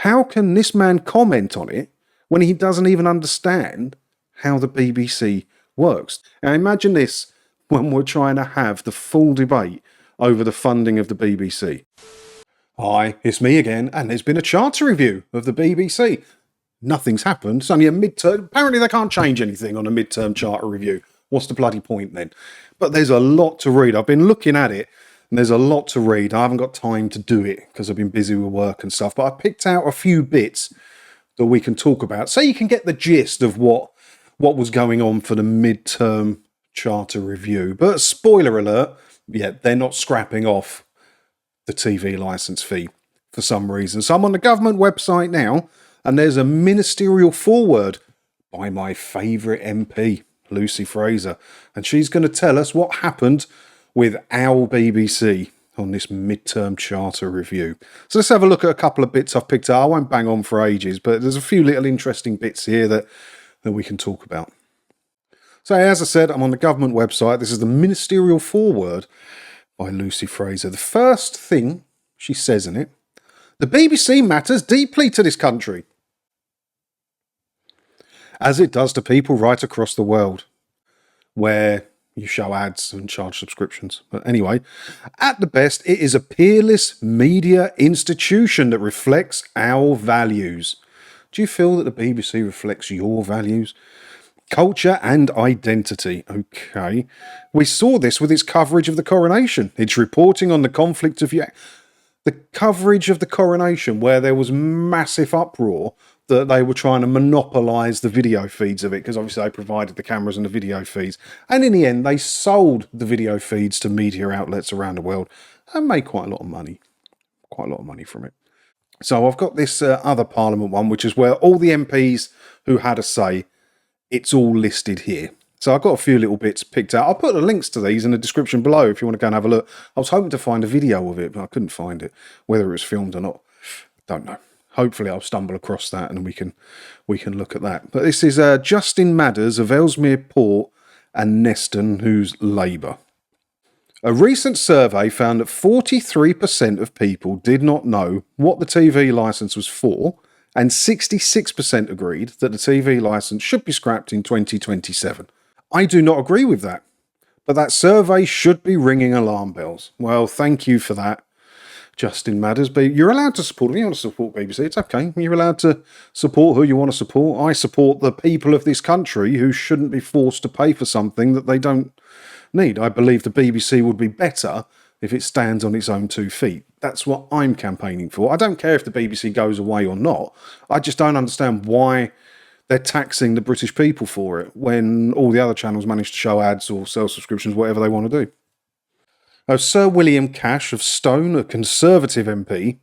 how can this man comment on it when he doesn't even understand how the BBC works? Now imagine this when we're trying to have the full debate over the funding of the BBC. Hi, it's me again, and there's been a charter review of the BBC. Nothing's happened. It's only a midterm. Apparently they can't change anything on a midterm charter review. What's the bloody point then? But there's a lot to read. I've been looking at it, and there's a lot to read. I haven't got time to do it because I've been busy with work and stuff. But I picked out a few bits that we can talk about, so you can get the gist of what was going on for the midterm charter review. But spoiler alert, yeah, they're not scrapping off the TV licence fee for some reason. So I'm on the government website now, and there's a ministerial foreword by my favourite MP, Lucy Fraser, and she's going to tell us what happened with our BBC on this midterm charter review. So let's have a look at a couple of bits I've picked out. I won't bang on for ages, but there's a few little interesting bits here that we can talk about. So as I said, I'm on the government website. This is the ministerial foreword by Lucy Fraser. The first thing she says in it: the BBC matters deeply to this country, as it does to people right across the world, where you show ads and charge subscriptions. But anyway, at the best, it is a peerless media institution that reflects our values. Do you feel that the BBC reflects your values? Culture and identity. Okay. We saw this with its coverage of the coronation. Its reporting on the conflict of... The coverage of the coronation, where there was massive uproar that they were trying to monopolise the video feeds of it, because obviously they provided the cameras and the video feeds. And in the end, they sold the video feeds to media outlets around the world and made quite a lot of money. Quite a lot of money from it. So I've got this other Parliament one, which is where all the MPs who had a say, it's all listed here. So I've got a few little bits picked out. I'll put the links to these in the description below if you want to go and have a look. I was hoping to find a video of it, but I couldn't find it. Whether it was filmed or not, don't know. Hopefully I'll stumble across that and we can look at that. But this is Justin Madders of Ellesmere Port and Neston, who's Labour. A recent survey found that 43% of people did not know what the TV licence was for, and 66% agreed that the TV licence should be scrapped in 2027. I do not agree with that, but that survey should be ringing alarm bells. Well, thank you for that, Justin Madders. But you're allowed to support, if you want to support BBC, it's okay. You're allowed to support who you want to support. I support the people of this country who shouldn't be forced to pay for something that they don't need. I believe the BBC would be better if it stands on its own 2 feet. That's what I'm campaigning for. I don't care if the BBC goes away or not. I just don't understand why they're taxing the British people for it when all the other channels manage to show ads or sell subscriptions, whatever they want to do. Now, Sir William Cash of Stone, a Conservative MP,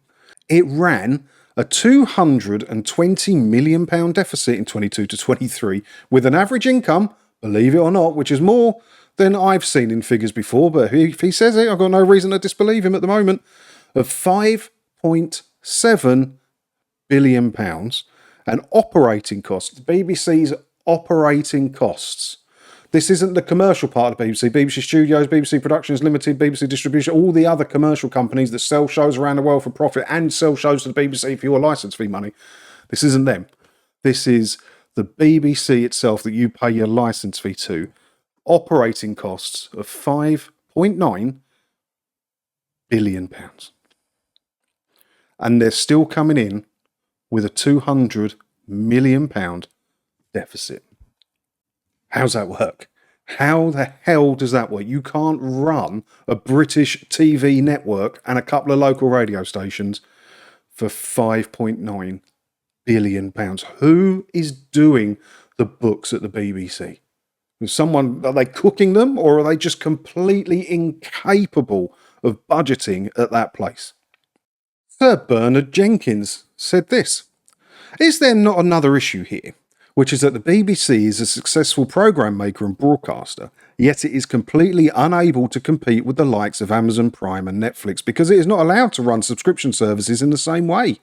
it ran a £220 million deficit in 22 to 23 with an average income, believe it or not, which is more than I've seen in figures before, but if he says it, I've got no reason to disbelieve him at the moment, of £5.7 billion, and operating costs, the BBC's operating costs. This isn't the commercial part of the BBC, BBC Studios, BBC Productions Limited, BBC Distribution, all the other commercial companies that sell shows around the world for profit and sell shows to the BBC for your licence fee money. This isn't them. This is the BBC itself that you pay your licence fee to. Operating costs of £5.9 billion. And they're still coming in with a £200 million deficit. How's that work? How the hell does that work? You can't run a British TV network and a couple of local radio stations for £5.9 billion. Who is doing the books at the BBC? Is someone, are they cooking them, or are they just completely incapable of budgeting at that place? Sir Berard Jenkins said this: is there not another issue here, which is that the BBC is a successful programme maker and broadcaster, yet it is completely unable to compete with the likes of Amazon Prime and Netflix because it is not allowed to run subscription services in the same way?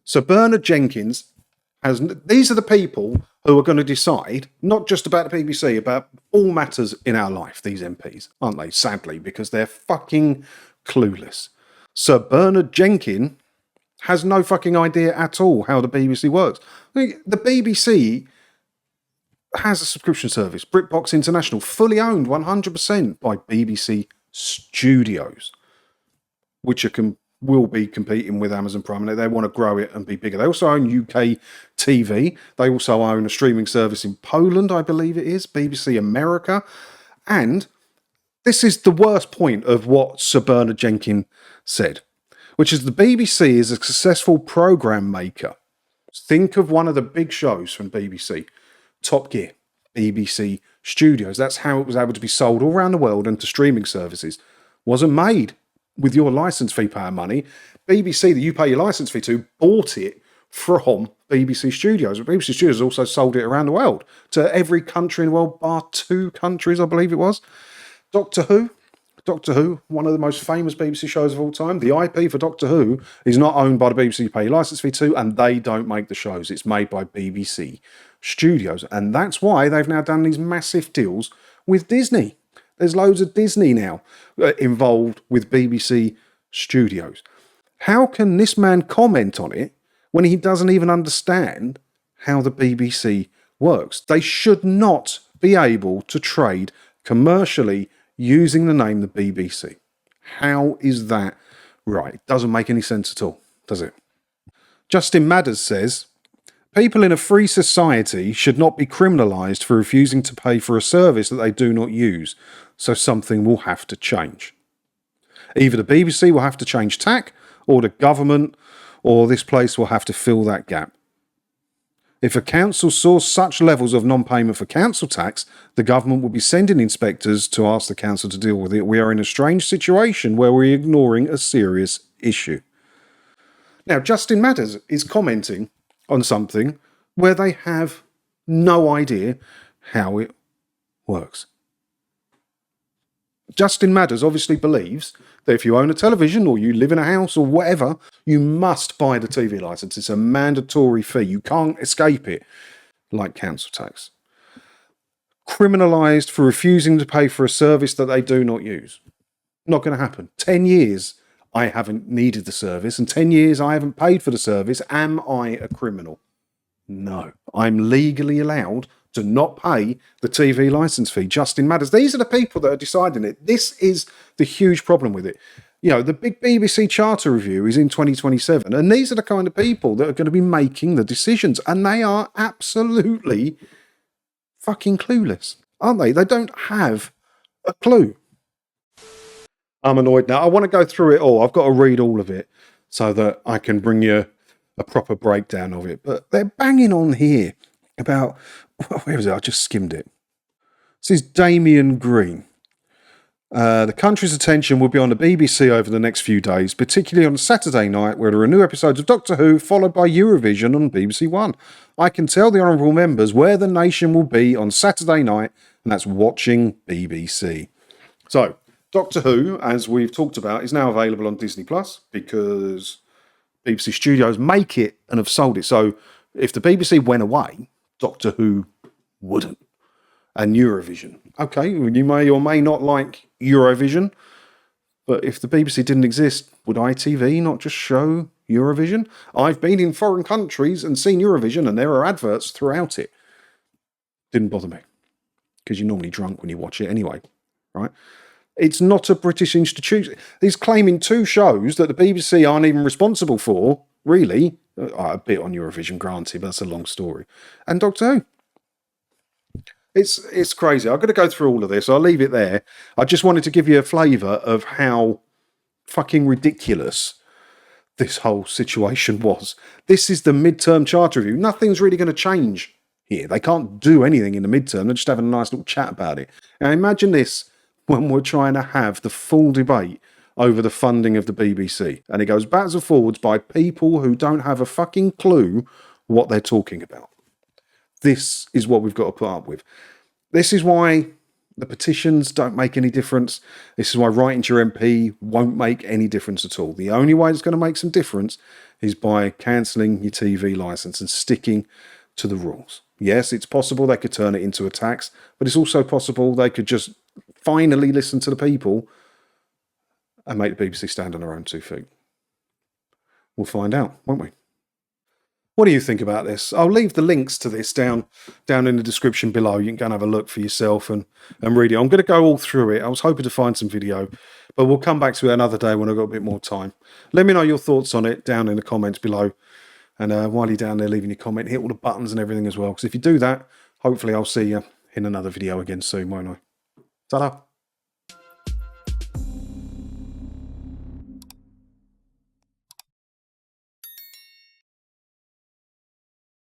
So Berard Jenkins has, these are the people who are going to decide, not just about the BBC, about all matters in our life, these MPs, aren't they? Sadly, because they're fucking clueless. Sir Berard Jenkins has no fucking idea at all how the BBC works. I mean, the BBC has a subscription service, BritBox International, fully owned 100% by BBC Studios, which will be competing with Amazon Prime, and they want to grow it and be bigger. They also own UK TV. They also own a streaming service in Poland, I believe it is, BBC America. And this is the worst point of what Sir Berard Jenkins said, which is the BBC is a successful programme maker. Think of one of the big shows from BBC, Top Gear, BBC Studios. That's how it was able to be sold all around the world and to streaming services. Wasn't made with your licence fee paying money. BBC, that you pay your licence fee to, bought it from BBC Studios. But BBC Studios also sold it around the world to every country in the world, bar 2 countries, I believe it was. Doctor Who, one of the most famous BBC shows of all time. The IP for Doctor Who is not owned by the BBC you pay your licence fee to, and they don't make the shows. It's made by BBC Studios. And that's why they've now done these massive deals with Disney. There's loads of Disney now involved with BBC Studios. How can this man comment on it when he doesn't even understand how the BBC works? They should not be able to trade commercially using the name the BBC. How is that right? It doesn't make any sense at all, does it? Justin Madders says, people in a free society should not be criminalised for refusing to pay for a service that they do not use, so something will have to change. Either the BBC will have to change tack, or the government, or this place will have to fill that gap. If a council saw such levels of non-payment for council tax, the government would be sending inspectors to ask the council to deal with it. We are in a strange situation where we're ignoring a serious issue. Now, Justin Madders is commenting on something where they have no idea how it works. Justin Madders obviously believes that if you own a television or you live in a house or whatever, you must buy the TV licence. It's a mandatory fee. You can't escape it, like council tax. Criminalised for refusing to pay for a service that they do not use. Not going to happen. 10 years I haven't needed the service, and 10 years I haven't paid for the service. Am I a criminal? No. I'm legally allowed to not pay the TV licence fee. Justin Madders. These are the people that are deciding it. This is the huge problem with it. You know, the big BBC Charter review is in 2027, and these are the kind of people that are going to be making the decisions, and they are absolutely fucking clueless, aren't they? They don't have a clue. I'm annoyed now. I want to go through it all. I've got to read all of it so that I can bring you a proper breakdown of it. But they're banging on here about... Where is it? I just skimmed it. This is Damian Green. The country's attention will be on the BBC over the next few days, particularly on Saturday night, where there are new episodes of Doctor Who, followed by Eurovision on BBC One. I can tell the honourable members where the nation will be on Saturday night, and that's watching BBC. So, Doctor Who, as we've talked about, is now available on Disney Plus because BBC Studios make it and have sold it. So, if the BBC went away, Doctor Who wouldn't. And Eurovision. Okay, you may or may not like Eurovision, but if the BBC didn't exist, would ITV not just show Eurovision? I've been in foreign countries and seen Eurovision, and there are adverts throughout it. Didn't bother me, because you're normally drunk when you watch it anyway, right? It's not a British institution. He's claiming 2 shows that the BBC aren't even responsible for, really. A bit on Eurovision, granted, but that's a long story. And Doctor Who. It's crazy. I'm going to go through all of this. I'll leave it there. I just wanted to give you a flavour of how fucking ridiculous this whole situation was. This is the midterm charter review. Nothing's really going to change here. They can't do anything in the midterm. They're just having a nice little chat about it. Now imagine this when we're trying to have the full debate over the funding of the BBC. And it goes backwards and forwards by people who don't have a fucking clue what they're talking about. This is what we've got to put up with. This is why the petitions don't make any difference. This is why writing to your MP won't make any difference at all. The only way it's going to make some difference is by cancelling your TV licence and sticking to the rules. Yes, it's possible they could turn it into a tax, but it's also possible they could just finally listen to the people and make the BBC stand on their own 2 feet. We'll find out, won't we? What do you think about this? I'll leave the links to this down in the description below. You can go and have a look for yourself and read it. I'm going to go all through it. I was hoping to find some video, but we'll come back to it another day when I've got a bit more time. Let me know your thoughts on it down in the comments below. And while you're down there leaving your comment, hit all the buttons and everything as well. Because if you do that, hopefully I'll see you in another video again soon, won't I? Ta-da!